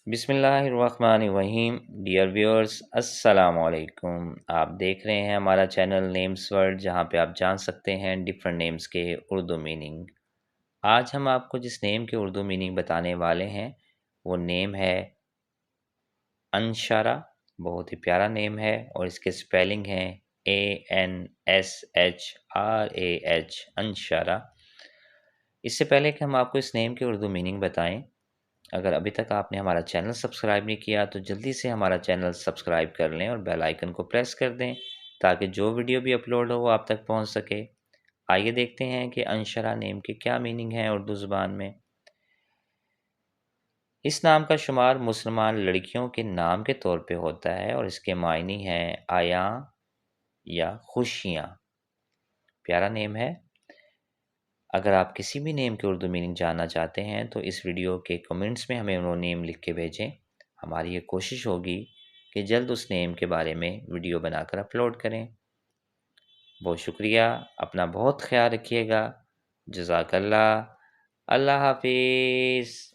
بسم اللہ الرحمن الرحیم۔ ڈیئر ویورز، السلام علیکم۔ آپ دیکھ رہے ہیں ہمارا چینل نیمز ورلڈ، جہاں پہ آپ جان سکتے ہیں ڈفرینٹ نیمز کے اردو میننگ۔ آج ہم آپ کو جس نیم کے اردو میننگ بتانے والے ہیں وہ نیم ہے انشارہ۔ بہت ہی پیارا نیم ہے اور اس کے سپیلنگ ہیں ANSHRAH، انشارہ۔ اس سے پہلے کہ ہم آپ کو اس نیم کے اردو میننگ بتائیں، اگر ابھی تک آپ نے ہمارا چینل سبسکرائب نہیں کیا تو جلدی سے ہمارا چینل سبسکرائب کر لیں اور بیل آئیکن کو پریس کر دیں تاکہ جو ویڈیو بھی اپلوڈ ہو وہ آپ تک پہنچ سکے۔ آئیے دیکھتے ہیں کہ انشرہ نیم کے کیا میننگ ہیں اردو زبان میں۔ اس نام کا شمار مسلمان لڑکیوں کے نام کے طور پہ ہوتا ہے اور اس کے معنی ہیں آیاں یا خوشیاں۔ پیارا نیم ہے۔ اگر آپ کسی بھی نیم کے اردو میننگ جاننا چاہتے ہیں تو اس ویڈیو کے کمنٹس میں ہمیں وہ نیم لکھ کے بھیجیں۔ ہماری یہ کوشش ہوگی کہ جلد اس نیم کے بارے میں ویڈیو بنا کر اپلوڈ کریں۔ بہت شکریہ، اپنا بہت خیال رکھیے گا۔ جزاک اللہ۔ اللہ حافظ۔